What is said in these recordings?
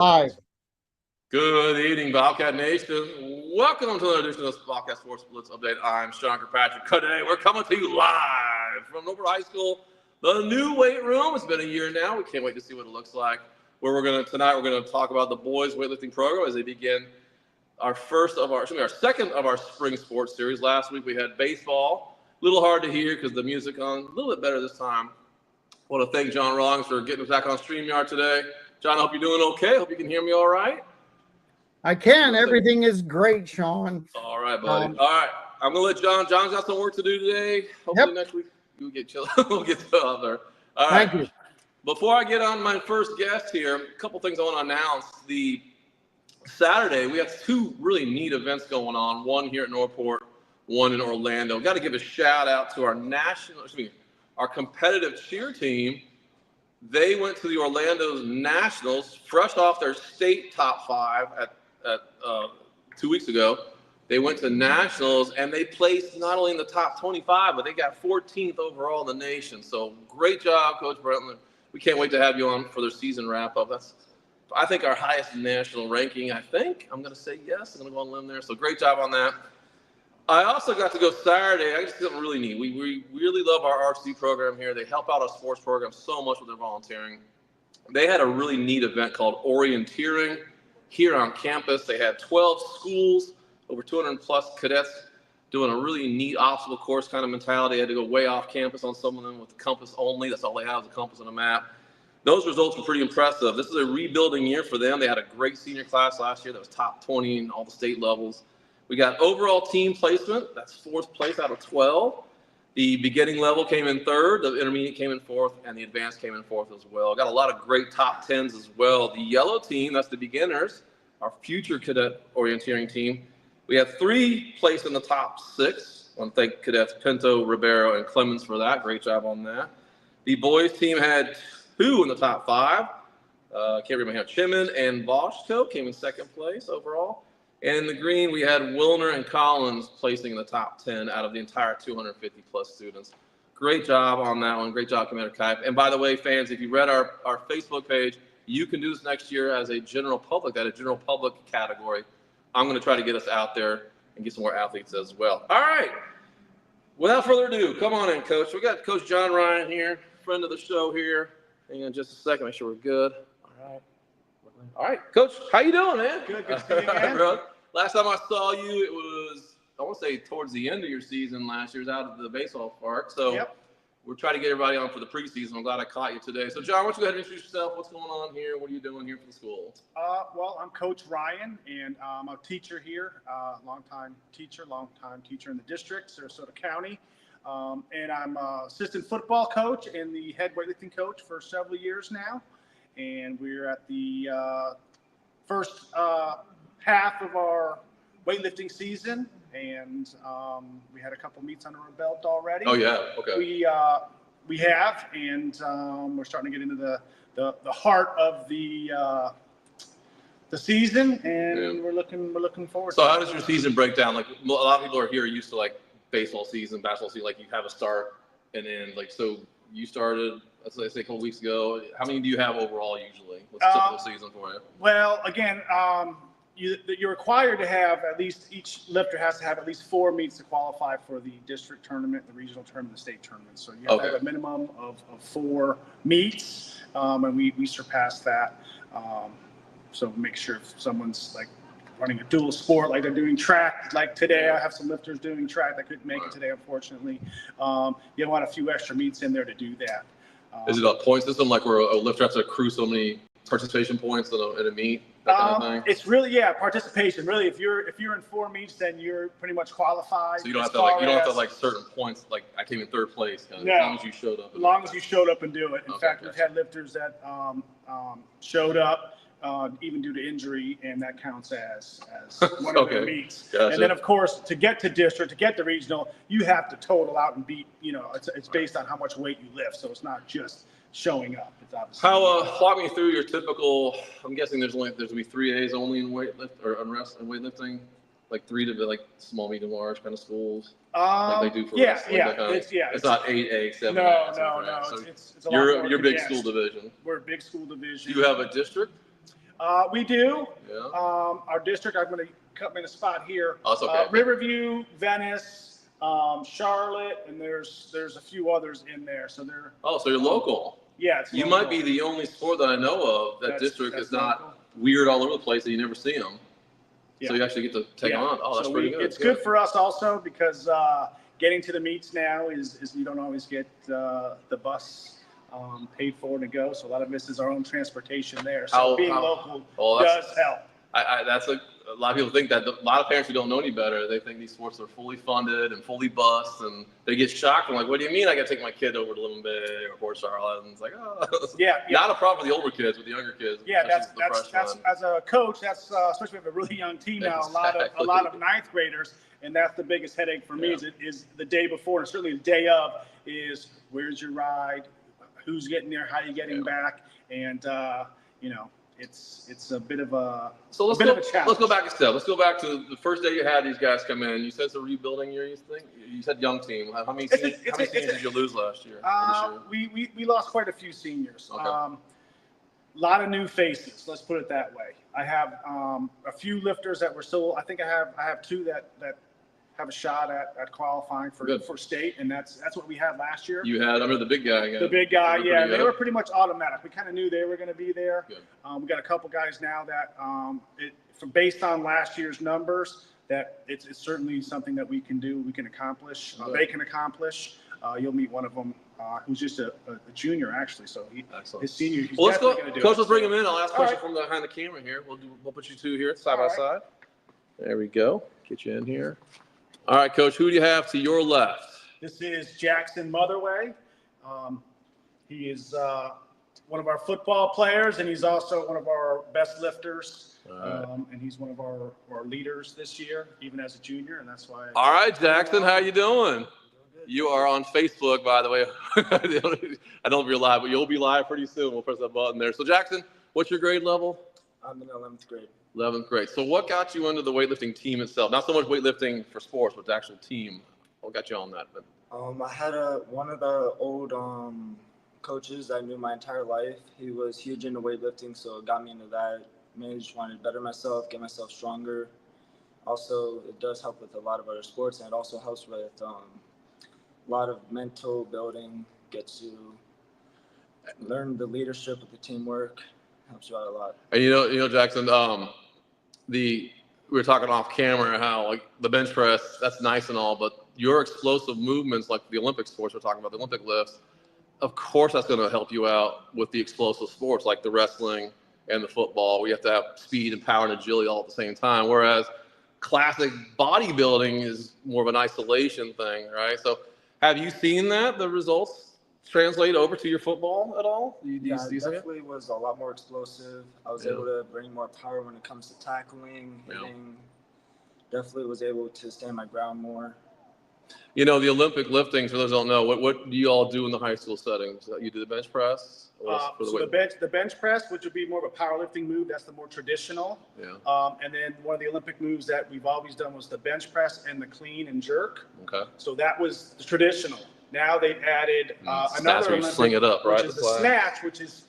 Hi. Good evening, Bobcat Nation. Welcome to another edition of the Bobcat Sports Blitz Update. I'm Sean Kirkpatrick. Today, we're coming to you live from Newport High School, the new weight room. It's been a year now. We can't wait to see what it looks like. Tonight we're going to talk about the boys weightlifting program as they begin our second of our spring sports series. Last week we had baseball. A little hard to hear because the music on a little bit better this time. I want to thank John Rawlings for getting us back on StreamYard today. John, I hope you're doing okay. Hope you can hear me all right. I can. Everything is great, Sean. All right, buddy. All right. I'm going to let John's got some work to do today. Hopefully next week we'll get chill. We'll get to out there. All right. Thank you. Before I get on my first guest here, a couple things I want to announce. The Saturday, we have two really neat events going on, one here at Northport, one in Orlando. Got to give a shout out to our competitive cheer team. They went to the Orlando's Nationals, fresh off their state top 5 at 2 weeks ago. They went to Nationals and they placed not only in the top 25, but they got 14th overall in the nation. So great job, Coach Brentland. We can't wait to have you on for their season wrap up. That's, I think, our highest national ranking. I'm going to say yes. I'm going to go on a limb there. So great job on that. I also got to go Saturday. I just did something really neat. We really love our RC program here. They help out our sports program so much with their volunteering. They had a really neat event called Orienteering here on campus. They had 12 schools, over 200 plus cadets doing a really neat obstacle course kind of mentality. They had to go way off campus on some of them with the compass only. That's all they have is a compass and a map. Those results were pretty impressive. This is a rebuilding year for them. They had a great senior class last year that was top 20 in all the state levels. We got overall team placement. That's 4th place out of 12. The beginning level came in 3rd, the intermediate came in 4th, and the advanced came in 4th as well. Got a lot of great top 10s as well. The yellow team, that's the beginners, our future cadet orienteering team. We had 3 placed in the top 6. I want to thank cadets Pinto, Ribeiro, and Clemens for that. Great job on that. The boys team had 2 in the top 5. Can't read my hand. Chimin and Voshko came in 2nd place overall. And in the green, we had Wilner and Collins placing in the top 10 out of the entire 250 plus students. Great job on that one. Great job, Commander Kipe. And by the way, fans, if you read our Facebook page, you can do this next year as a general public category. I'm going to try to get us out there and get some more athletes as well. All right. Without further ado, come on in, Coach. We got Coach John Ryan here, friend of the show here. Hang on just a second, make sure we're good. All right, Coach, how you doing, man? Good to see you again. Bro. Last time I saw you, it was, I want to say, towards the end of your season last year. It was out of the baseball park. So we're trying to get everybody on for the preseason. I'm glad I caught you today. So, John, why don't you go ahead and introduce yourself? What's going on here? What are you doing here for the school? Well, I'm Coach Ryan, and I'm a teacher here, longtime teacher in the district, Sarasota County. And I'm an assistant football coach and the head weightlifting coach for several years now. And we're at the first half of our weightlifting season, and we had a couple meets under our belt already. Oh yeah, okay. We have, and we're starting to get into the heart of the season, and we're looking forward. So how does your season break down? Like a lot of people are here used to like baseball season, basketball season. Like you have a start and end. Like so, you started. Let's say a couple weeks ago. How many do you have overall usually? What's the typical season for you? Well, again, you're required to have at least, each lifter has to have at least 4 meets to qualify for the district tournament, the regional tournament, the state tournament. So you have to have a minimum of 4 meets, and we surpassed that. So make sure if someone's like running a dual sport, like they're doing track, like today I have some lifters doing track that couldn't make it today, unfortunately. You want a few extra meets in there to do that. Is it a point system, like where a lifter has to accrue so many participation points in a meet, that kind of thing? It's really participation. Really, if you're in 4 meets, then you're pretty much qualified. So you don't have to like certain points. Like I came in 3rd place. As long as you showed up. As long as you showed up and do it. In fact, we've had lifters that showed up even due to injury, and that counts as one of their meets. Gotcha. And then, of course, to get to district, to get to regional, you have to total out and beat. It's based on how much weight you lift, so it's not just showing up. It's obviously walk me through your typical. I'm guessing there's gonna be 3 A's only in weightlifting, like 3 to like small, medium, large kind of schools. Like they do for wrestling. It's not 8A, 7A. No. So it's a lot more you're big condensed. school division. We're a big school division. Do you have a district? We do. Yeah. Our district, I'm going to cut me in a spot here. Oh, it's okay. Riverview, Venice, Charlotte, and there's a few others in there. So they're. Oh, so you're local. Yeah. It's You local. might be the only sport that I know of that district is not local. weird all over the place and you never see them. Yeah. So you actually get to take them on. Oh, that's pretty good. It's good for us also because getting to the meets now is you don't always get the bus paid for to go. So a lot of this is our own transportation there. So being local does help. That's a lot of people think that. A lot of parents who don't know any better, they think these sports are fully funded and fully bused, and they get shocked and like, "What do you mean I got to take my kid over to Lemon Bay or Port Charlotte?" And it's like, "Oh, yeah. Not a problem for the older kids, with the younger kids." Yeah, that's as a coach, that's especially if we have a really young team now. Exactly. A lot of ninth graders, and that's the biggest headache for me is the day before, and certainly the day of is where's your ride, who's getting there, how are you getting back, and It's a bit of a challenge. Let's go back a step. Let's go back to the first day you had these guys come in. You said it's a rebuilding year. You think? You said young team. How many seniors did you lose last year? We lost quite a few seniors. Okay. A lot of new faces. Let's put it that way. I have a few lifters that were still. I think I have two that have a shot at qualifying for state, and that's what we had last year. You had under the big guy again. The big guy, yeah. They were pretty much automatic. We kind of knew they were going to be there. Good. We got a couple guys now that, based on last year's numbers, that it's certainly something that we can do, we can accomplish, they can accomplish. You'll meet one of them who's just a junior, actually. So his senior, he's definitely going to do it. Coach, let's bring him in. I'll ask a question from behind the camera here. We'll put you two here side by side. There we go. Get you in here. All right, Coach, who do you have to your left? This is Jackson Motherway. He is one of our football players, and he's also one of our best lifters. And he's one of our leaders this year, even as a junior, and that's why. All right, Jackson, how you doing? You are on Facebook, by the way. I don't know if you're live, but you'll be live pretty soon. We'll press that button there. So, Jackson, what's your grade level? I'm in 11th grade. 11th grade. So what got you into the weightlifting team itself? Not so much weightlifting for sports, but the actual team. What got you on that? I had one of the old coaches I knew my entire life. He was huge into weightlifting, so it got me into that. Mainly just wanted to better myself, get myself stronger. Also, it does help with a lot of other sports, and it also helps with a lot of mental building. Gets you learn the leadership of the teamwork. Helps you out a lot. And you know, Jackson, we were talking off camera how like the bench press, that's nice and all, but your explosive movements, like the Olympic sports we're talking about, the Olympic lifts, of course that's going to help you out with the explosive sports like the wrestling and the football. We have to have speed and power and agility all at the same time. Whereas classic bodybuilding is more of an isolation thing, right? So have you seen the results translate over to your football at all? Do you definitely was a lot more explosive. I was able to bring more power when it comes to tackling, hitting. Definitely was able to stand my ground more. You know, the Olympic lifting, for those who don't know, what do you all do in the high school settings? You do the bench press? The bench press, which would be more of a powerlifting move, that's the more traditional. Yeah. And then one of the Olympic moves that we've always done was the bench press and the clean and jerk. Okay. So that was the traditional. Now they've added another Olympic, sling it up, right? Which is the snatch,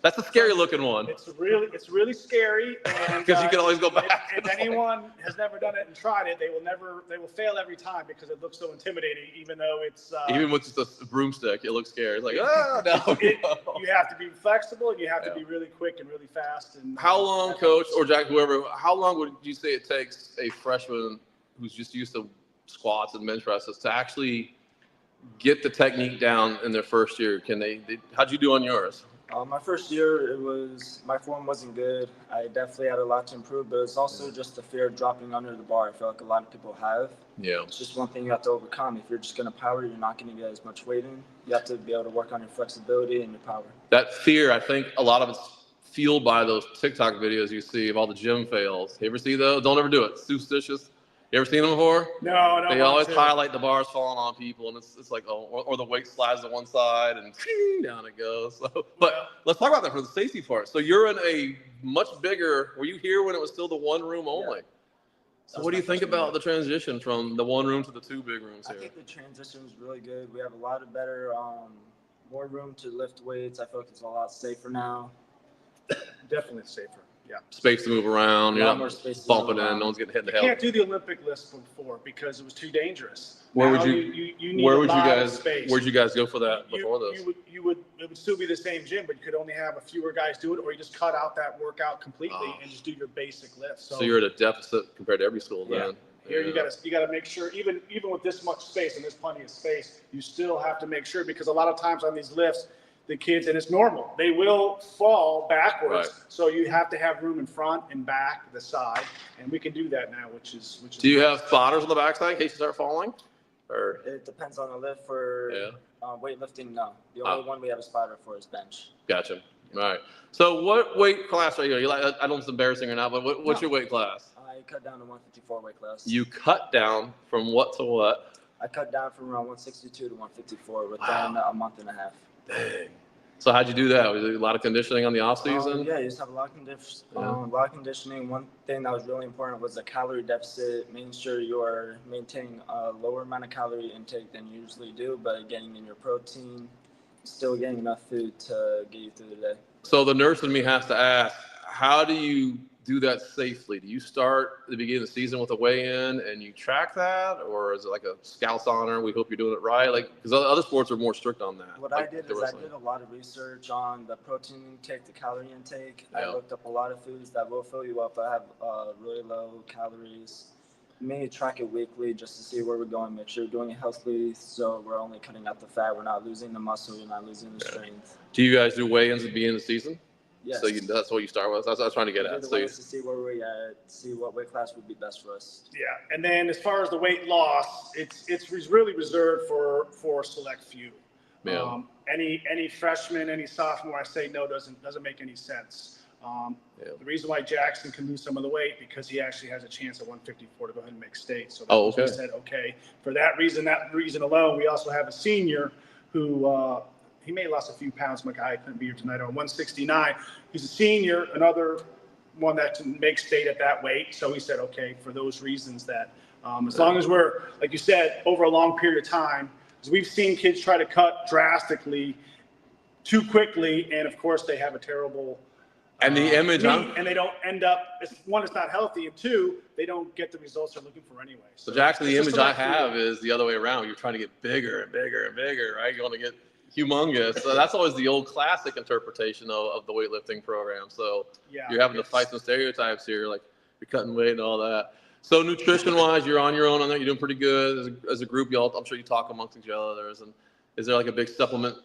that's a scary looking one. It's really scary, because you can always go back. If anyone has never done it and tried it, they will fail every time because it looks so intimidating. Even though it's even with just a broomstick, it looks scary. It's like you have to be flexible and you have to be really quick and really fast. And how long, Coach or Jack, whoever, how long would you say it takes a freshman who's just used to squats and bench presses to actually get the technique down in their first year? How'd you do on yours? My first year, my form wasn't good. I definitely had a lot to improve, but it's also just the fear of dropping under the bar. I feel like a lot of people have. Yeah. It's just one thing you have to overcome. If you're just going to power, you're not going to get as much weight in. You have to be able to work on your flexibility and your power. That fear, I think a lot of it's fueled by those TikTok videos you see of all the gym fails. You ever see those? Don't ever do it. Superstitious. You ever seen them before? No. They always highlight the bars falling on people, and it's like, or the weight slides to one side, and down it goes. So, but let's talk about that for the safety part. So you're in a much bigger. Were you here when it was still the one room only? Yeah. So what do you think about the transition from the one room to the two big rooms here? I think the transition is really good. We have a lot of better, more room to lift weights. I feel like it's a lot safer now. Definitely safer. space to move around. You're lot more not space to bumping move in. around. No one's getting hit in the You head. can't do the Olympic list before because it was too dangerous. Where Now would you need where a would you lot of guys space. where'd you guys go for that before this? It would still be the same gym, but you could only have a fewer guys do it, or you just cut out that workout completely and just do your basic lifts. So you're at a deficit compared to every school then. Here you gotta make sure, even with this much space, and there's plenty of space, you still have to make sure, because a lot of times on these lifts, the kids, and it's normal, they will fall backwards. Right. So you have to have room in front and back, the side, and we can do that now, which is. Do you have spotters on the backside in case you start falling? Or It depends on the lift. For weightlifting, no. The only one we have a spotter for is bench. Gotcha. All right. So what weight class are you? You like? I don't know if it's embarrassing or not, but what's your weight class? I cut down to 154 weight class. You cut down from what to what? I cut down from around 162 to 154 within a month and a half. Dang. So how'd you do that? Was it a lot of conditioning on the off season? Yeah, you just have a lot of conditioning. One thing that was really important was the calorie deficit, making sure you are maintaining a lower amount of calorie intake than you usually do, but getting in your protein, still getting enough food to get you through the day. So the nurse in me has to ask, how do you do that safely? Do you start at the beginning of the season with a weigh-in and you track that, or is it like a scouts honor? We hope you're doing it right, like because other sports are more strict on that. What I did is I did a lot of research on the protein intake, the calorie intake. I looked up a lot of foods that will fill you up that have really low calories. Mainly track it weekly just to see where we're going. Make sure we're doing it healthily, so we're only cutting out the fat. We're not losing the muscle. We're not losing the strength. Do you guys do weigh-ins at the beginning of the season? Yes. So that's what you start with. That's what I was trying to get at. So to see where we're at, see what weight class would be best for us. Yeah, and then as far as the weight loss, it's really reserved for a select few. Yeah. Any freshman, any sophomore, I say no, doesn't make any sense. The reason why Jackson can lose some of the weight because he actually has a chance at 154 to go ahead and make state. So we said okay. For that reason alone, we also have a senior who. He may have lost a few pounds. My guy couldn't be here tonight on 169. He's a senior, another one that can make state at that weight. So we said, okay, for those reasons that as long as we're, like you said, over a long period of time, because we've seen kids try to cut drastically too quickly. And of course they have a terrible and the image and they don't end up, one, it's not healthy, and two, they don't get the results they're looking for anyway. So Jackson, the image I have is the other way around. You're trying to get bigger and bigger and bigger, right? You want to get humongous. So that's always the old classic interpretation of the weightlifting program. So you're having to fight some stereotypes here, like you're cutting weight and all that. So nutrition wise, you're on your own on that. You're doing pretty good as a group. Y'all, I'm sure you talk amongst each other. And is there like a big supplement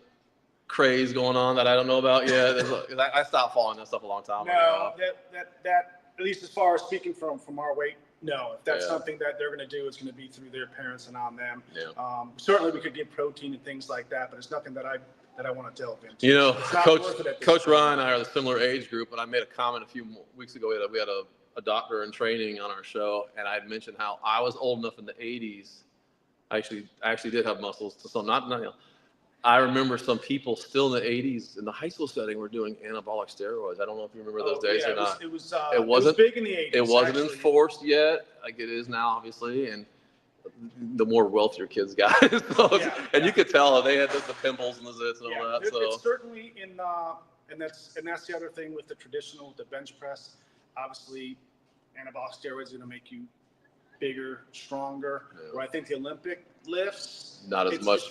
craze going on that I don't know about yet? I stopped following that stuff a long time ago. No, that at least as far as speaking from our weight, no. If that's something that they're going to do, it's going to be through their parents and on them. Yeah. Certainly, we could get protein and things like that, but it's nothing that I want to delve into. You know, Coach Ryan and I are the similar age group, and I made a comment a few weeks ago. We had a doctor in training on our show, and I had mentioned how I was old enough in the 80s. I actually did have muscles to some, not you know. I remember some people still in the 80s in the high school setting were doing anabolic steroids. I don't know if you remember those days or not. It was big in the 80s. It wasn't enforced yet, like it is now, obviously, and the more wealthier kids got. And you could tell they had the pimples and the zits and all that. So it's certainly and that's the other thing with the traditional, the bench press. Obviously, anabolic steroids are going to make you bigger, stronger. Yeah. Where I think the Olympic lifts, not as much.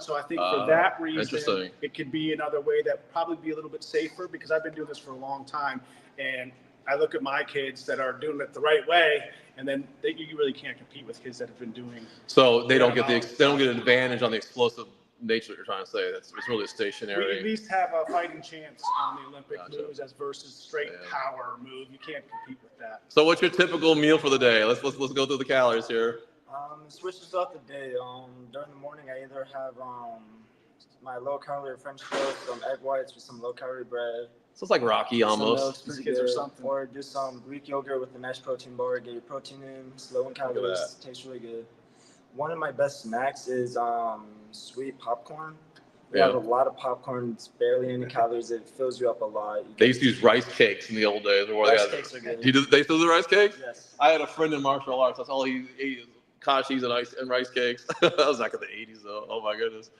So I think for that reason, it could be another way that probably be a little bit safer, because I've been doing this for a long time, and I look at my kids that are doing it the right way, and then you really can't compete with kids that have been doing. So they don't get an advantage on the explosive nature that you're trying to say. It's really stationary. We at least have a fighting chance on the Olympic moves as versus straight power move. You can't compete with that. So what's your typical meal for the day? Let's go through the calories here. Switches throughout the day. During the morning, I either have my low-calorie French toast, some egg whites with some low-calorie bread. So it's like Rocky almost. Or do some Greek yogurt with a nice protein bar. Get your protein in, low in calories. Tastes really good. One of my best snacks is sweet popcorn. We have a lot of popcorn. It's barely any calories. It fills you up a lot. They used to use rice cakes in the old days. Rice cakes are good. They still do rice cakes? Yes. I had a friend in martial arts. That's all he ate, kashis and rice cakes. That was back in the 80s, though. Oh, my goodness.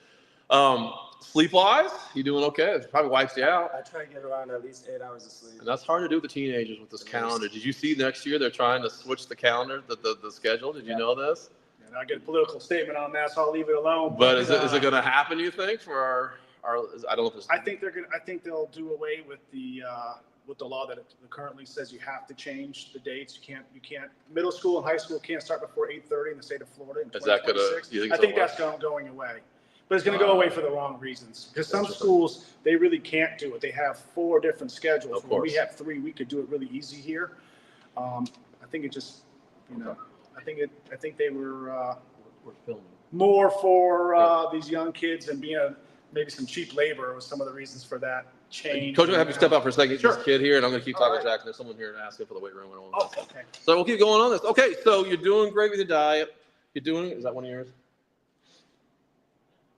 Sleep-wise, you doing okay? It probably wipes you out. I try to get around at least 8 hours of sleep. And that's hard to do with the teenagers with this calendar. Did you see next year they're trying to switch the calendar, the schedule? Did you know this? And I get a political statement on that, so I'll leave it alone. But is it going to happen, you think, for our I don't know if it's... I think they'll do away with the law that currently says you have to change the dates. You can't. Middle school and high school can't start before 8:30 in the state of Florida in 2026. I think that's going away. But it's going to go away for the wrong reasons. Because some schools, they really can't do it. They have 4 different schedules. When we have 3, we could do it really easy here. I think it just, I think they were more for these young kids and being maybe some cheap labor was some of the reasons for that change. Coach, I'm going to have you step out for a second. Sure. This kid here, and I'm going to keep talking to Jackson. There's someone here asking for the weight room. Okay. So we'll keep going on this. Okay, so you're doing great with your diet. Is that one of yours?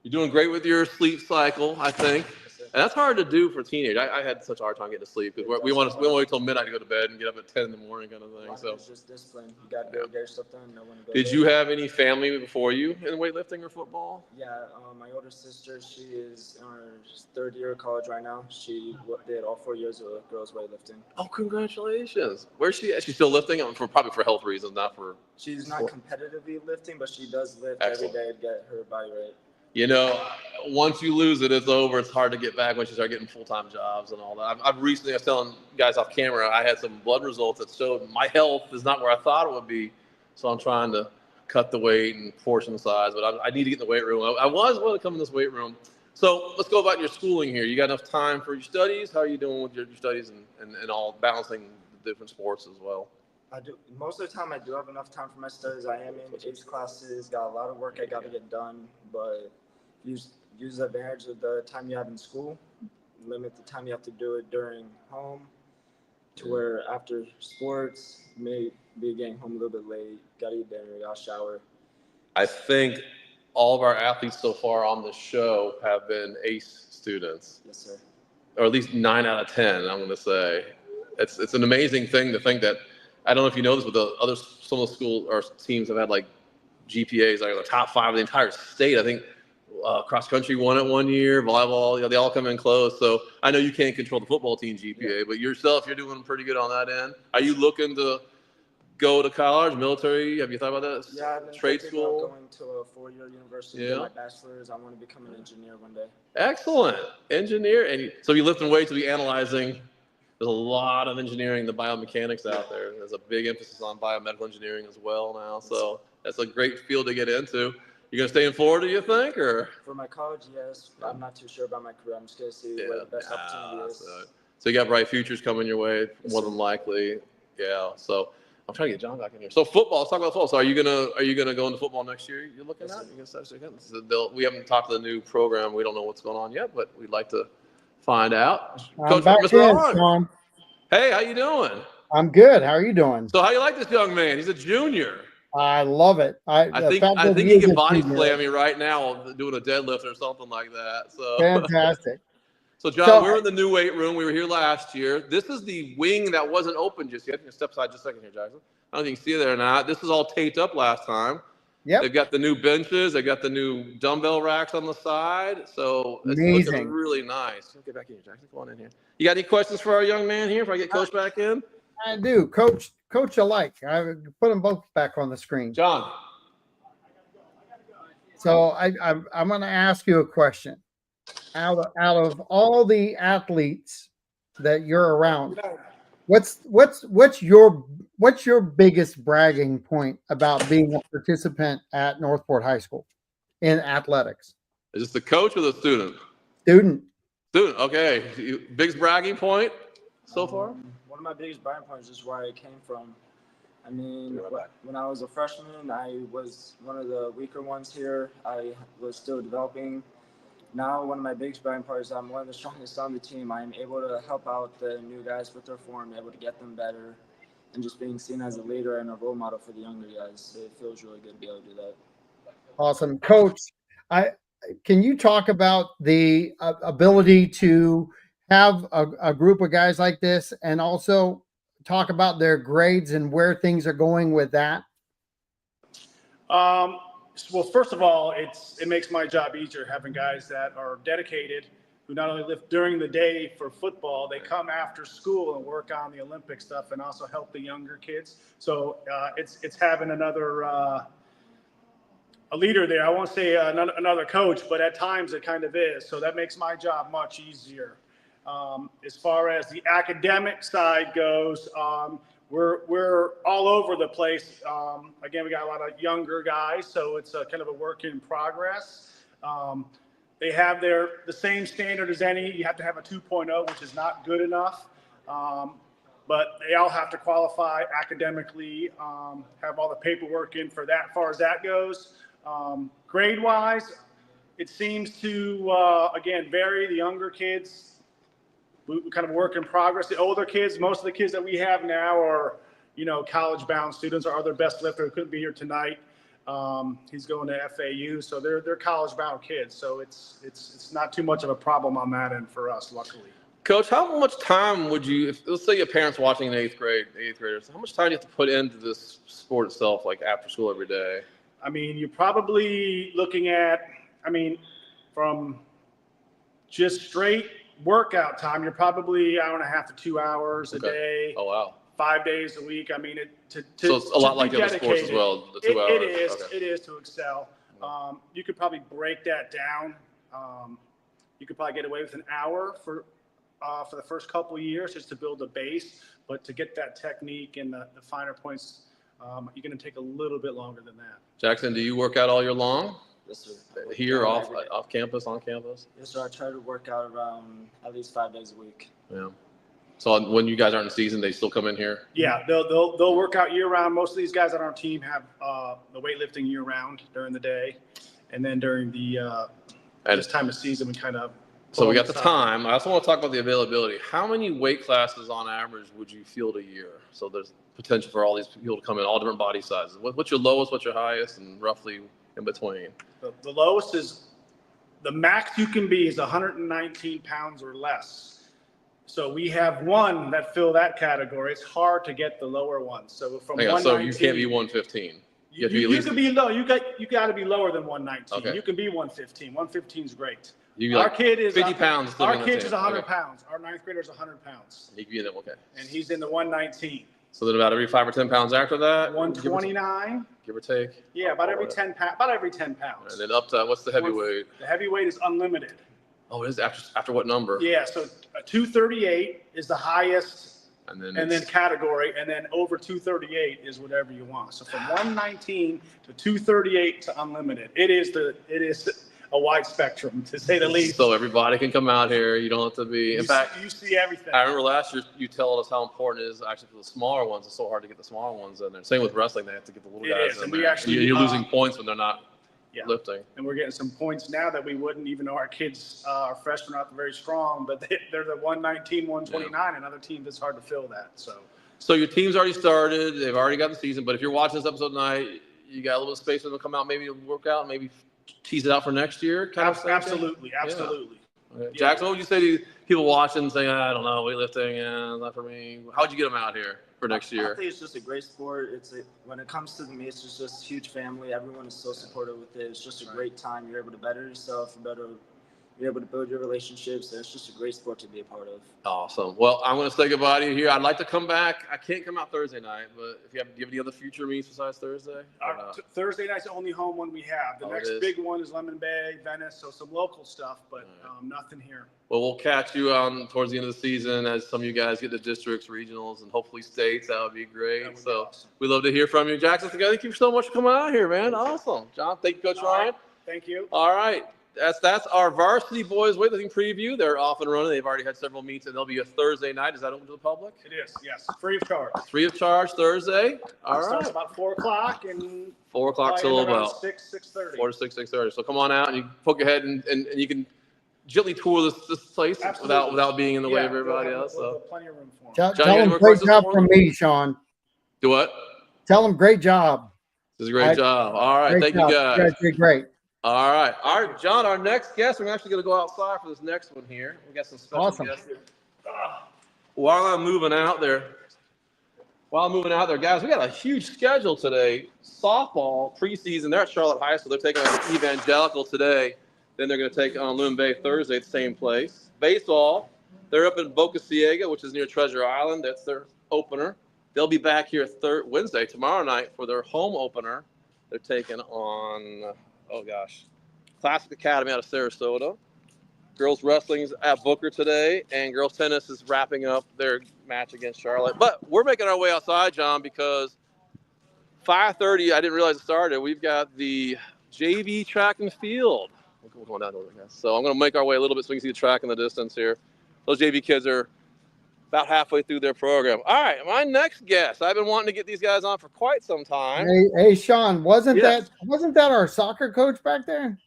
You're doing great with your sleep cycle, I think. And that's hard to do for teenagers. I had such a hard time getting to sleep because we want to wait till midnight to go to bed and get up at 10 in the morning kind of thing. So it's just discipline. You got to go get stuff done. No one to go did you have any family before you in weightlifting or football? Yeah, my older sister, she is in her 3rd year of college right now. She did all 4 years of girls weightlifting. Oh, congratulations. Where's she at? She's still lifting? Probably for health reasons, not for... She's not competitively lifting, but she does lift every day to get her body right. Once you lose it, it's over. It's hard to get back once you start getting full-time jobs and all that. I was telling guys off camera, I had some blood results that showed my health is not where I thought it would be. So I'm trying to cut the weight and portion size, but I need to get in the weight room. I was willing to come in this weight room. So let's go about your schooling here. You got enough time for your studies? How are you doing with your studies and all balancing the different sports as well? I do. Most of the time, I do have enough time for my studies. I am in 8 classes, got a lot of work I got to get done, but use the advantage of the time you have in school, limit the time you have to do it during home, to where after sports, may be getting home a little bit late, gotta eat dinner, gotta shower. I think all of our athletes so far on the show have been ACE students. Yes, sir. Or at least 9 out of 10, I'm going to say. It's an amazing thing to think that, I don't know if you know this, but some of the school or teams have had like GPAs, like the top 5 of the entire state. I think cross country won it one year, volleyball, they all come in close. So I know you can't control the football team GPA, but yourself, you're doing pretty good on that end. Are you looking to go to college, military? Have you thought about that? Yeah, I've been trade school. Going to a 4-year university. Get my bachelor's. I want to become an engineer one day. Excellent, engineer. And so you lifting weights, to be analyzing. There's a lot of engineering, the biomechanics out there. There's a big emphasis on biomedical engineering as well now. So that's a great field to get into. You gonna stay in Florida, you think, or? For my college, yes. I'm not too sure about my career. I'm just gonna see what the best opportunity is. So you got bright futures coming your way, more than likely. Yeah. So I'm trying to get John back in here. So football. Let's talk about football. So are you gonna go into football next year? You're looking at? We haven't talked to the new program. We don't know what's going on yet, but we'd like to find out. Coach, Mr. Ron. Hey, how you doing? I'm good. How are you doing? So how you like this young man? He's a junior. I love it. I think he can body slam me right now doing a deadlift or something like that. So fantastic. So John, we're in the new weight room. We were here last year. This is the wing that wasn't open just yet. Step aside just a second here, Jackson. I don't know if you can see it there or not. This is all taped up last time. Yep. They've got the new benches. They've got the new dumbbell racks on the side. So it's looking really nice. Get back in here, Jackson. Come on in here. You got any questions for our young man here before I get Coach back in? I do. Coach alike. I put them both back on the screen. John. So I'm going to ask you a question. Out of all the athletes that you're around, what's your biggest bragging point about being a participant at Northport High School in athletics? Is this the coach or the student? Student. Okay. Biggest bragging point so far? One of my biggest bragging points is where I came from. I mean, when I was a freshman, I was one of the weaker ones here. I was still developing. Now, one of my biggest bragging points is I'm one of the strongest on the team. I'm able to help out the new guys with their form, able to get them better, and just being seen as a leader and a role model for the younger guys. It feels really good to be able to do that. Awesome. Coach, can you talk about the ability to have a group of guys like this and also talk about their grades and where things are going with that? Well, first of all, it makes my job easier having guys that are dedicated, who not only live during the day for football, they come after school and work on the Olympic stuff and also help the younger kids. So it's having another a leader there. I won't say another coach, but at times it kind of is. So that makes my job much easier. As far as the academic side goes, we're all over the place. Again, we got a lot of younger guys, so it's kind of a work in progress. They have the same standard as any. You have to have a 2.0, which is not good enough. But they all have to qualify academically, have all the paperwork in for that, as far as that goes. Grade-wise, it seems to, again, vary. The younger kids, we kind of work in progress. The older kids, most of the kids that we have now are, college-bound students. Our other best lifter who couldn't be here tonight, he's going to FAU, so they're college-bound kids. So it's not too much of a problem on that end for us, luckily. Coach, how much time would you, let's say your parents watching in eighth graders, how much time do you have to put into this sport itself, like after school every day? I mean, you're probably looking at, from just straight workout time, you're probably hour and a half to 2 hours a day. Oh, wow. 5 days a week. I mean, so it's a lot like other sports as well, the 2 hours. It is. Okay. It is to excel. You could probably break that down. You could probably get away with an hour for the first couple of years just to build a base. But to get that technique and the finer points, you're going to take a little bit longer than that. Jackson, do you work out all year long? Yes, sir. Here, off campus, on campus? Yes, sir. I try to work out around at least 5 days a week. Yeah. So when you guys aren't in season, they still come in here? Yeah, they'll work out year round. Most of these guys on our team have the weightlifting year round during the day, and then during the this time of season we kind of. So we got the time. I also want to talk about the availability. How many weight classes on average would you field a year? So there's potential for all these people to come in, all different body sizes. What's your lowest? What's your highest? And roughly in between. The lowest is, the max you can be is 119 pounds or less. So we have one that fill that category. It's hard to get the lower ones. So from 119, so you can't be 115. You can be low. You got to be lower than 119. Okay. You can be 115. 115 is great. Our kid is 50 pounds. Our kid is 100 pounds. Our ninth grader is 100 pounds. He can be in it. Okay. And he's in the 119. So then about every 5 or 10 pounds after that? 129. Give or take. Yeah, about every 10 pounds. About every 10 pounds. And then up to, what's the heavyweight? The heavyweight is unlimited. Oh, it is after what number? Yeah, so 238 is the highest, and then category, and then over 238 is whatever you want. So from 119 to 238 to unlimited, it is a wide spectrum, to say the least. So everybody can come out here. You don't have to be. In fact, you see everything. I remember last year you told us how important it is actually for the smaller ones. It's so hard to get the smaller ones in there. Same with wrestling; they have to get the little guys in there. You're losing points when they're not lifting. And we're getting some points now that we wouldn't, even though our kids, our freshmen, are not very strong, but they're the 119, 129, and other teams, it's hard to fill that. So your team's already started. They've already got the season. But if you're watching this episode tonight, you got a little space for them to come out, maybe to work out, maybe tease it out for next year. Absolutely. Yeah. Okay. Yeah. Jackson, what would you say to people watching saying, I don't know, weightlifting, not for me? How would you get them out here for next year? I think it's just a great sport. When it comes to me, it's just a huge family. Everyone is so supportive with it. It's just a great time. You're able to better yourself. You're able to build your relationships. And it's just a great sport to be a part of. Awesome. Well, I'm going to say goodbye to you here. I'd like to come back. I can't come out Thursday night, but do you have any other future meets besides Thursday? Thursday night's the only home one we have. The next big one is Lemon Bay, Venice, so some local stuff, but nothing here. Well, we'll catch you towards the end of the season as some of you guys get to districts, regionals, and hopefully states. That would be great. Awesome. We'd love to hear from you. Jackson, thank you so much for coming out here, man. Awesome. John, thank you, Coach Ryan. Thank you. All right. That's our varsity boys weightlifting preview. They're off and running. They've already had several meets, and they'll be a Thursday night. Is that open to the public? It is, yes. Free of charge. Free of charge Thursday. All right. Starts about 4 o'clock and 4 o'clock till about 6:30. 4 to 6:30. So come on out and you poke your head and you can gently tour this place without being in the way of everybody else. So plenty of room for Tell them. them great job from me, Sean. Do what? Tell them great job. This is a great job. All right. Thank you, guys. You guys did great. All right. John, our next guest, we're actually going to go outside for this next one here. We got some special guests here. While I'm moving out there, While I'm moving out there, guys, we got a huge schedule today. Softball preseason, they're at Charlotte High School. They're taking on Evangelical today. Then they're going to take on Loon Bay Thursday at the same place. Baseball, they're up in Boca Ciega, which is near Treasure Island. That's their opener. They'll be back here Wednesday, tomorrow night, for their home opener. They're taking on, Classic Academy out of Sarasota. Girls wrestling's at Booker today, and girls tennis is wrapping up their match against Charlotte. But we're making our way outside, John, because 5:30, I didn't realize it started. We've got the JV track and field. We're going down there, guys. So I'm going to make our way a little bit so we can see the track in the distance here. Those JV kids are about halfway through their program. All right, my next guest. I've been wanting to get these guys on for quite some time. Hey, Sean, wasn't Yes. that our soccer coach back there?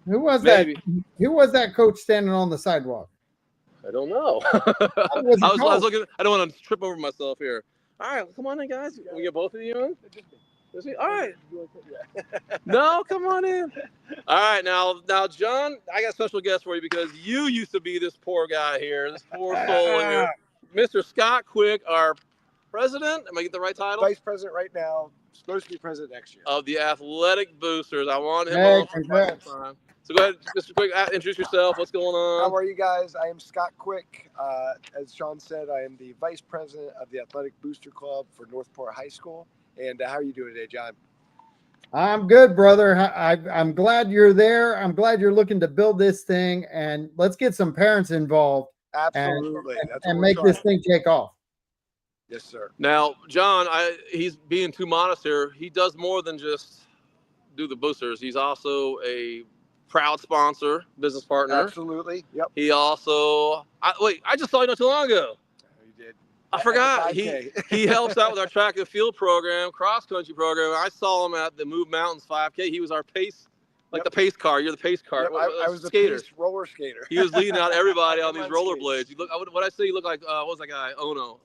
Who was maybe. that? Who was that coach standing on the sidewalk? I don't know. I was looking. I don't want to trip over myself here. All right, come on in, guys. We get both of you in. All right. No, come on in. All right, now, John, I got a special guest for you because you used to be this poor guy here, this poor soul here, Mr. Scott Quick, our president. Am I getting the right title? Vice president right now. Supposed to be president next year. Of the Athletic Boosters. I want him on for quite some time. So go ahead, Mr. Quick, introduce yourself. What's going on? How are you guys? I am Scott Quick. As Sean said, I am the vice president of the Athletic Booster Club for Northport High School. And how are you doing today, John? I'm good, brother. I'm glad you're there. I'm glad you're looking to build this thing, and let's get some parents involved. Absolutely. And make this thing take off. Yes, sir. Now, John, he's being too modest here. He does more than just do the boosters. He's also a proud sponsor, business partner. Absolutely. Yep. He also, I just saw you not too long ago. You did. I forgot. He helps out with our track and field program, cross country program. I saw him at the Move Mountains 5K. He was our pace, the pace car. You're the pace car. Yep, I was skater. the pace roller skater. He was leading out everybody on these rollerblades. You look. What I say? You look like what was that guy? Ono.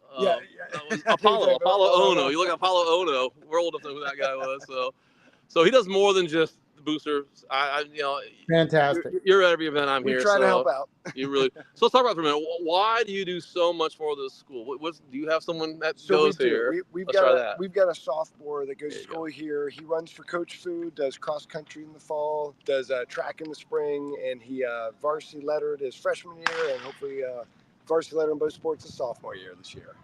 Apollo Ono. You look like Apollo Ono. We're old enough to know who that guy was. So he does more than just boosters. Fantastic. You're at every event I'm here. We try to help out. You really. So let's talk about it for a minute. Why do you do so much for the school? Do you have someone that goes here? We've got a sophomore that goes to school here. He runs for Coach Food, does cross country in the fall, does track in the spring, and he varsity lettered his freshman year, and hopefully varsity lettered in both sports his sophomore year this year.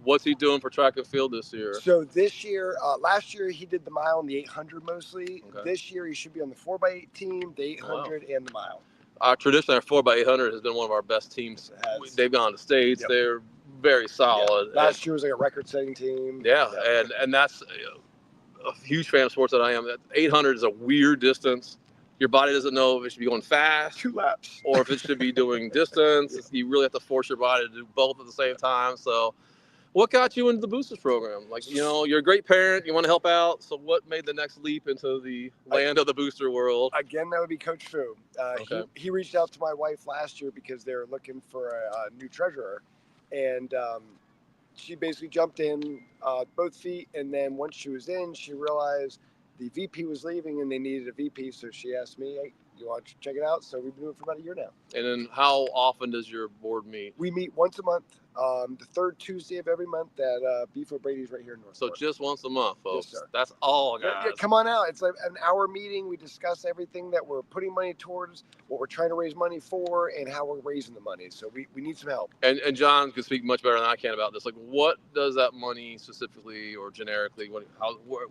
What's he doing for track and field this year? So this year, last year he did the mile and the 800 mostly. Okay. This year he should be on the 4x8 team, the 800 and the mile. Traditionally, our 4x800 has been one of our best teams. They've gone to states. Yep. They're very solid. Yeah. Last year was like a record-setting team. Yeah, and that's a huge fan of sports that I am. That 800 is a weird distance. Your body doesn't know if it should be going fast, 2 laps, or if it should be doing distance. Yeah. You really have to force your body to do both at the same time. So, what got you into the boosters program? You're a great parent. You want to help out. So what made the next leap into the land of the booster world? Again, that would be Coach Fu. Okay. He reached out to my wife last year because they were looking for a new treasurer. And she basically jumped in both feet. And then once she was in, she realized the VP was leaving and they needed a VP. So she asked me, hey, you want to check it out? So we've been doing it for about a year now. And then how often does your board meet? We meet once a month, the third Tuesday of every month at Beef O'Brady's right here in North. So just once a month, folks. Yes, sir. That's all, guys. Yeah, come on out. It's like an hour meeting. We discuss everything that we're putting money towards, what we're trying to raise money for, and how we're raising the money. So we need some help. And John can speak much better than I can about this. Like, what does that money specifically or generically,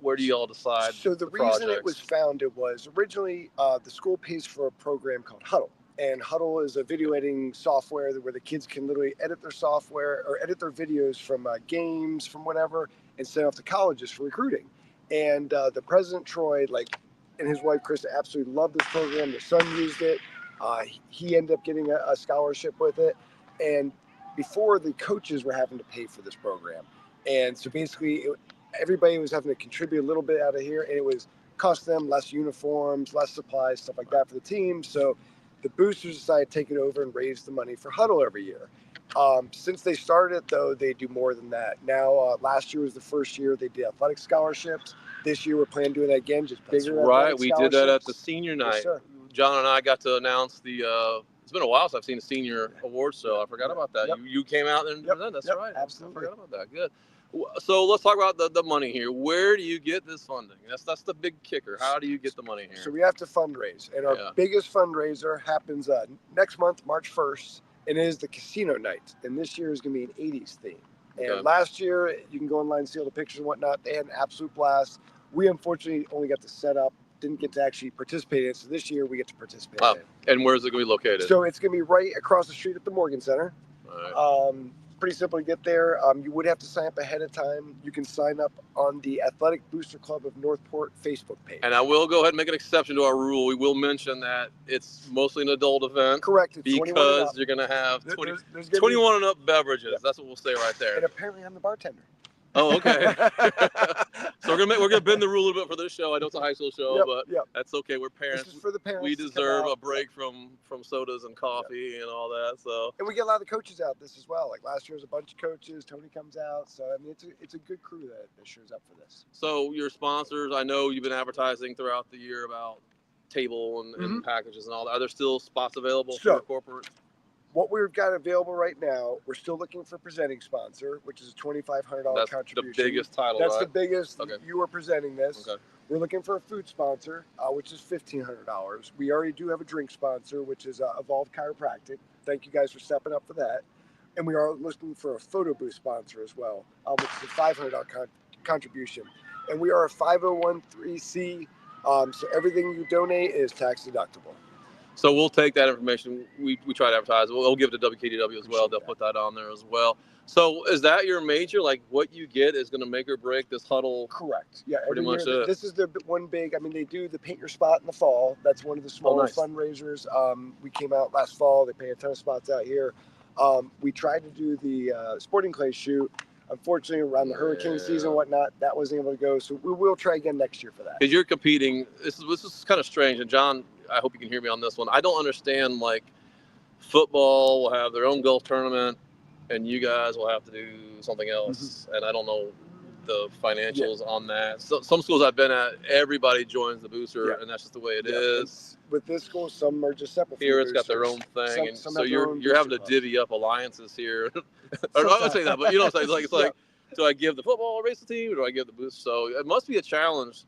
where do you all decide? So the reason it was founded was originally the school pays for a program called Huddle. And Huddle is a video editing software where the kids can literally edit their software or edit their videos from games, from whatever, and send off to colleges for recruiting. And the president, Troy, and his wife, Krista, absolutely loved this program. Their son used it. He ended up getting a scholarship with it. And before, the coaches were having to pay for this program. And so basically, everybody was having to contribute a little bit out of here. And it was costing them less uniforms, less supplies, stuff like that for the team. So the boosters decided to take it over and raise the money for Huddle every year. Since they started it, though, they do more than that. Now, last year was the first year they did athletic scholarships. This year, we're planning to do that again, just bigger. That's right. We did that at the senior night. Yes, sir. John and I got to announce the It's been a while since I've seen a senior awards show. I forgot about that. Yep. You came out and Yep. that's Yep. right. Absolutely. I forgot about that. Good. So let's talk about the money here. Where do you get this funding? That's the big kicker. How do you get the money here? So we have to fundraise, and our biggest fundraiser happens next month, March 1st, and it is the casino night. And this year is going to be an 80s theme. And last year, you can go online and see all the pictures and whatnot. They had an absolute blast. We unfortunately only got to set up, didn't get to actually participate in it. So this year we get to participate in it. And where is it going to be located? So it's going to be right across the street at the Morgan Center. All right. Pretty simple to get there. You would have to sign up ahead of time. You can sign up on the Athletic Booster Club of Northport Facebook page. And I will go ahead and make an exception to our rule. We will mention that it's mostly an adult event. Correct. It's because you're going to have 21 and up beverages. Yeah. That's what we'll say right there. And apparently I'm the bartender. Oh, okay. So we're gonna bend the rule a little bit for this show. I know it's a high school show, but that's okay. We're parents. This is for the parents. We deserve a break from sodas and coffee and all that. So. And we get a lot of the coaches out this as well. Like last year was a bunch of coaches. Tony comes out. So I mean, it's a good crew that shows up for this. So your sponsors, I know you've been advertising throughout the year about table and packages and all that. Are there still spots available for corporate? What we've got available right now, we're still looking for presenting sponsor, which is a $2,500 contribution. That's the biggest title, That's right? the biggest. Okay. You are presenting this. Okay. We're looking for a food sponsor, which is $1,500. We already do have a drink sponsor, which is Evolve Chiropractic. Thank you guys for stepping up for that. And we are looking for a photo booth sponsor as well, which is a $500 contribution. And we are a 501(c), so everything you donate is tax deductible. So we'll take that information. We try to advertise. We'll give it to WKDW as well. They'll put that on there as well. So is that your major? Like what you get is going to make or break this huddle? Correct. Yeah. Pretty much it. This is the one big. I mean, they do the Paint Your Spot in the fall. That's one of the smaller fundraisers. We came out last fall. They paint a ton of spots out here. We tried to do the sporting clay shoot. Unfortunately, around the hurricane season and whatnot, that wasn't able to go. So we will try again next year for that. Because you're competing. This is kind of strange. And John, I hope you can hear me on this one. I don't understand, like, football will have their own golf tournament, and you guys will have to do something else. And I don't know the financials on that. So, some schools I've been at, everybody joins the booster, and that's just the way it is. With this school, some are just separate. Here, it's got their own thing, and so you're having to divvy up alliances here. I don't say that, but you know what I'm saying? It's like, do I give the football race team, or do I give the boost? So it must be a challenge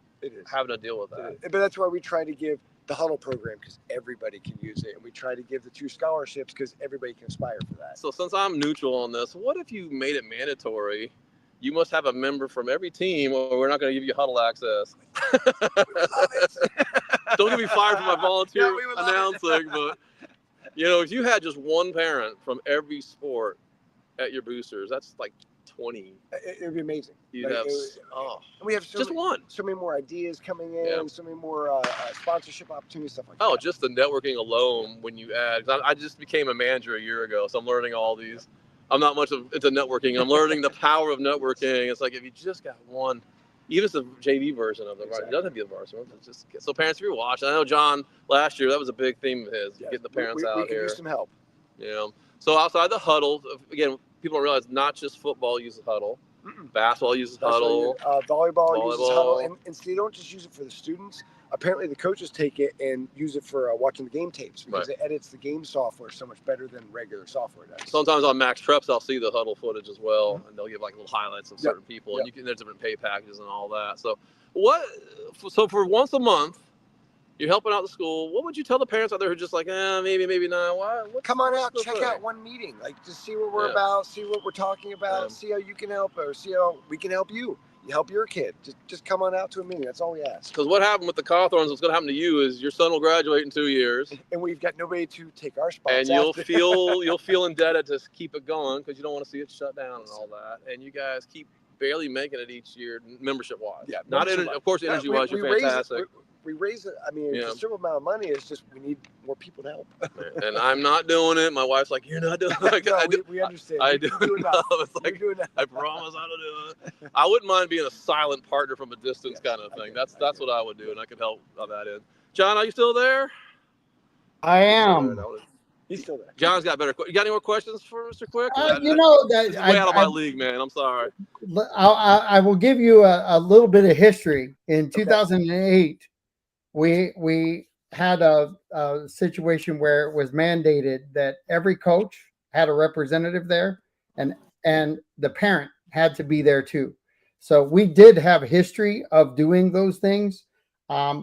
having to deal with that. But that's why we try to give the huddle program, because everybody can use it, and we try to give the 2 scholarships because everybody can aspire for that. So since I'm neutral on this, what if you made it mandatory? You must have a member from every team, or we're not going to give you huddle access. Don't get me fired for my volunteer announcing, but you know, if you had just one parent from every sport at your boosters, that's like 20. It would be amazing. You'd have, and we have so many more ideas coming in, so many more sponsorship opportunities, stuff like that. Oh, just the networking alone when you add. I just became a manager a year ago, so I'm learning all these. I'm not much into networking. I'm learning the power of networking. It's like if you just got one, even if it's the JV version of it, right? It doesn't have to be the varsity. Just so parents, if you're watching, I know John last year that was a big theme of his, getting the parents out here. We can use some help. You know, so outside the huddle, again, people don't realize not just football uses huddle, basketball uses huddle, volleyball uses huddle, and so you don't just use it for the students. Apparently, the coaches take it and use it for watching the game tapes because it edits the game software so much better than regular software does. Sometimes on Max Preps, I'll see the huddle footage as well, and they'll give like little highlights of certain people, and there's different pay packages and all that. So, So for once a month, you're helping out the school. What would you tell the parents out there who are just like, maybe not? Come on out, check out one meeting, like just see what we're about, see what we're talking about, see how you can help, or see how we can help you. You help your kid. Just come on out to a meeting. That's all we ask. Because what happened with the Cawthorns, what's going to happen to you is your son will graduate in 2 years, and we've got nobody to take our spots. And you'll feel indebted to keep it going because you don't want to see it shut down and all that. And you guys keep barely making it each year, membership wise. Yeah, of course, energy wise, you're fantastic. We raise it. I mean, a considerable amount of money. It's just we need more people to help. And I'm not doing it. My wife's like, "You're not doing it." We understand. I do enough. It's like, I promise I don't do it. I wouldn't mind being a silent partner from a distance kind of thing. That's what I would do, and I could help on that end. John, are you still there? I am. He's still there. John's got better. You got any more questions for Mr. Quick? You know that way out of my league, man. I'm sorry. I will give you a little bit of history. In 2008, we had a situation where it was mandated that every coach had a representative there, and the parent had to be there too. So we did have a history of doing those things,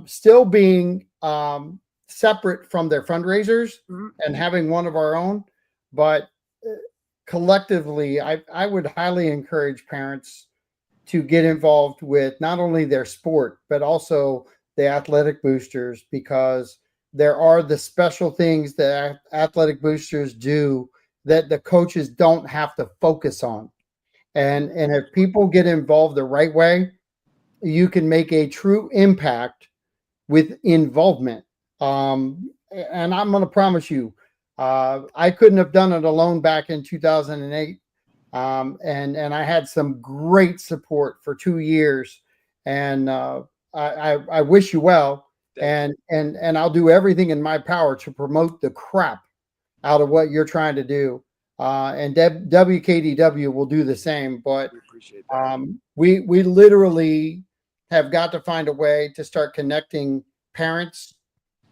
still being separate from their fundraisers and having one of our own. But collectively, I would highly encourage parents to get involved with not only their sport, but also the athletic boosters, because there are the special things that athletic boosters do that the coaches don't have to focus on. And if people get involved the right way, you can make a true impact with involvement. And I'm going to promise you, I couldn't have done it alone back in 2008. And I had some great support for 2 years, and I wish you well, and I'll do everything in my power to promote the crap out of what you're trying to do. And WKDW will do the same, but We appreciate that. we literally have got to find a way to start connecting parents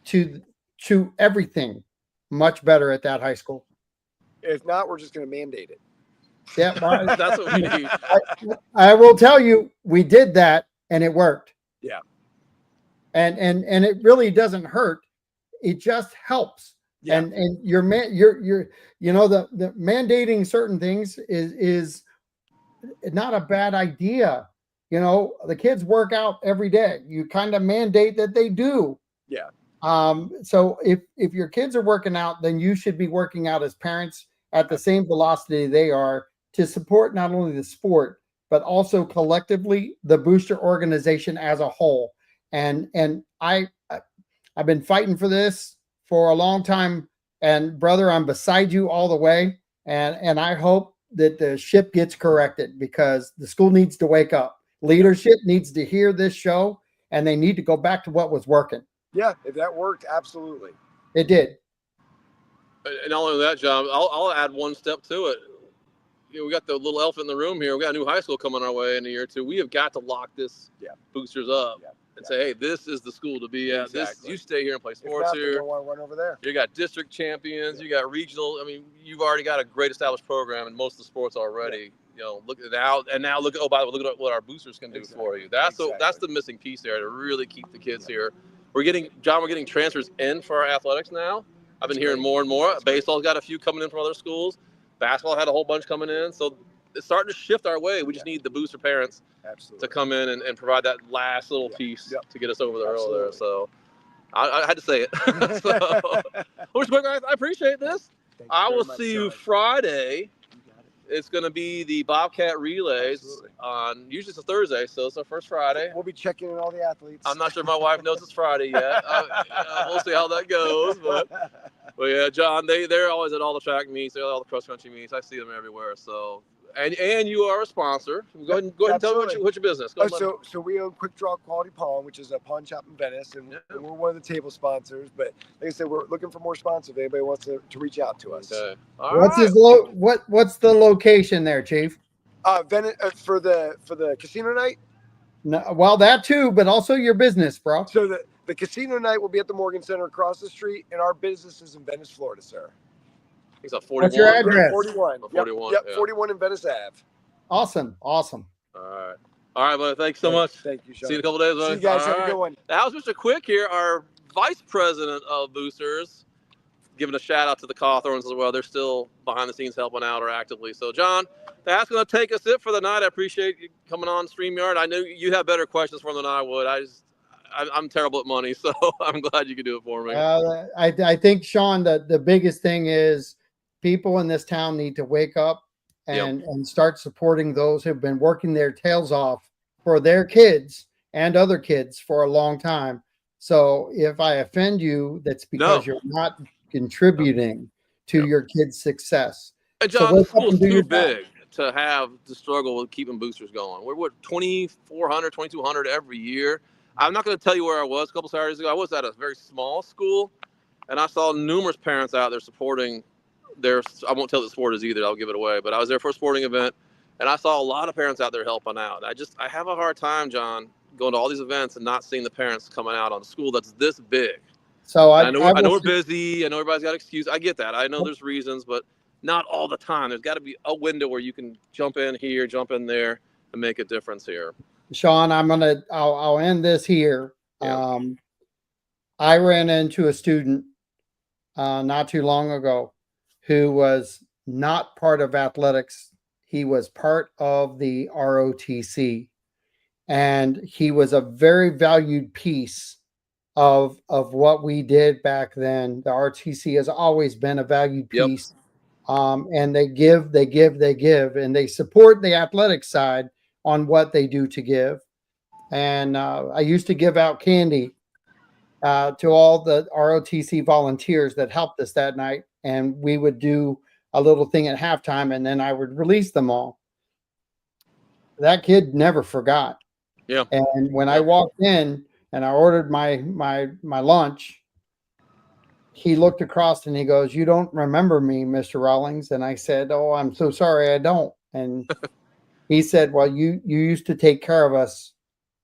to everything much better at that high school. If not, we're just going to mandate it. Yeah, That's what we need. I will tell you, we did that and it worked. Yeah. And it really doesn't hurt. It just helps. Yeah. And you're you know, the mandating certain things is not a bad idea. You know, the kids work out every day. You kind of mandate that they do. Yeah. So if your kids are working out, then you should be working out as parents at the same velocity they are, to support not only the sport, but also collectively the booster organization as a whole. And I've been fighting for this for a long time. And brother, I'm beside you all the way. And I hope that the ship gets corrected, because the school needs to wake up. Leadership needs to hear this show, and they need to go back to what was working. Yeah, if that worked, absolutely. It did. And not only that, John, I'll add one step to it. You know, we got the little elephant in the room here. We got a new high school coming our way in a year or two. We have got to lock this boosters up and say, hey, this is the school to be at. Exactly. This, you stay here and play sports here. You don't want to run over there. You got district champions. You got regional. I mean, you've already got a great established program in most of the sports already. You know, look at now, and now look at, oh, by the way, look at what our boosters can do for you. That's that's the missing piece there to really keep the kids here. We're getting transfers in for our athletics now. I've been hearing more and more. Baseball's got a few coming in from other schools. Basketball had a whole bunch coming in. So it's starting to shift our way. We just need the booster parents to come in and provide that last little piece to get us over the hurdle there. So I had to say it. I appreciate this. I will see you Friday. It's going to be the Bobcat relays on, usually it's a Thursday, so it's our first Friday. We'll be checking in all the athletes. I'm not sure my wife knows it's Friday yet. We'll see how that goes. But yeah, John, they're always at all the track meets, all the cross country meets. I see them everywhere. So, and you are a sponsor. Go ahead and tell me what's your business. So we own Quick Draw Quality Pawn, which is a pawn shop in Venice, and we're one of the table sponsors. But like I said, we're looking for more sponsors. If anybody wants to reach out to us. Okay. What's the location there, Chief? Venice for the casino night. No, well, that too, but also your business, bro. So the casino night will be at the Morgan Center across the street, and our business is in Venice, Florida, sir. It's a 41. What's your address? 41. 41. Yep, 41 in Venice Ave. Awesome. All right, buddy. Thanks so much. Thank you, Sean. See you in a couple days, buddy. See you guys. Have a good one. That was Mr. Quick here, our vice president of boosters. Giving a shout out to the Cawthorns as well. They're still behind the scenes helping out or actively. So, John, that's going to take us it for the night. I appreciate you coming on StreamYard. I knew you have better questions for them than I would. I'm terrible at money, so I'm glad you could do it for me. I think, Sean, the biggest thing is people in this town need to wake up and start supporting those who've been working their tails off for their kids and other kids for a long time. So if I offend you, that's because you're not contributing to your kids' success. And John, the school's too big to have to struggle with keeping boosters going. We're 2,400, 2,200 every year. I'm not going to tell you where I was a couple Saturdays ago. I was at a very small school, and I saw numerous parents out there supporting I won't tell the sport is either. I'll give it away. But I was there for a sporting event, and I saw a lot of parents out there helping out. I have a hard time, John, going to all these events and not seeing the parents coming out on a school that's this big. So I know will we're busy. I know everybody's got excuse. I get that. I know there's reasons, but not all the time. There's got to be a window where you can jump in here, jump in there, and make a difference here. Sean, I'll end this here. Yeah. I ran into a student not too long ago who was not part of athletics. He was part of the ROTC, and he was a very valued piece of what we did back then. The ROTC has always been a valued piece. And they give, and they support the athletic side on what they do to give. And I used to give out candy to all the ROTC volunteers that helped us that night. And we would do a little thing at halftime, and then I would release them all. That kid never forgot. Yeah. And when I walked in and I ordered my lunch, he looked across and he goes, "You don't remember me, Mr. Rawlings?" And I said, "Oh, I'm so sorry, I don't." And he said, "Well, you used to take care of us,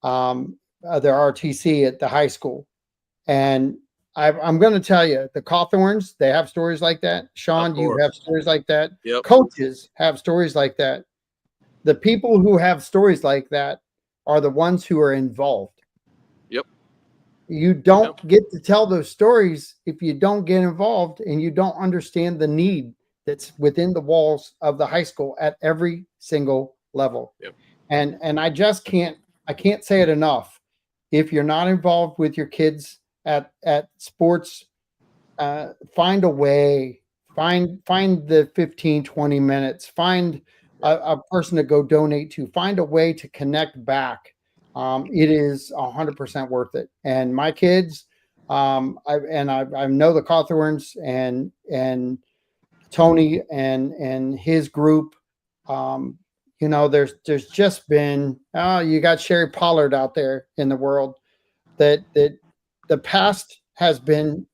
the RTC at the high school." And I'm going to tell you, the Cawthorns, they have stories like that. Sean, you have stories like that. Yep. Coaches have stories like that. The people who have stories like that are the ones who are involved. Yep. You don't get to tell those stories if you don't get involved and you don't understand the need that's within the walls of the high school at every single level. Yep. And I just can't say it enough. If you're not involved with your kids at sports, find a way, find the 15, 20 minutes, find a person to go donate to, find a way to connect back. It is 100% worth it. And my kids, I know the Cawthorns and Tony and his group. There's just been you got Sherry Pollard out there in the world that the past has been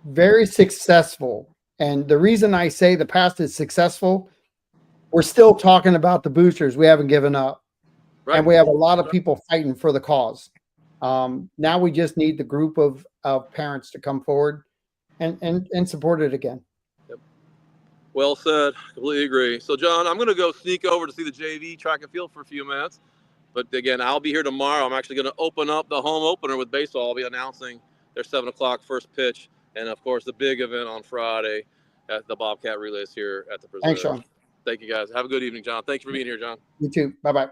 very successful. And the reason I say the past is successful, we're still talking about the boosters. We haven't given up. Right. And we have a lot of people fighting for the cause. Now we just need the group of parents to come forward and support it again. Yep. Well said. Completely agree. So, John, I'm going to go sneak over to see the JV track and field for a few minutes. But, again, I'll be here tomorrow. I'm actually going to open up the home opener with baseball. I'll be announcing their 7 o'clock first pitch. And, of course, the big event on Friday at the Bobcat Relays here at the Preserve. Thanks, Sean. Thank you, guys. Have a good evening, John. Thank you for being here, John. You too. Bye-bye.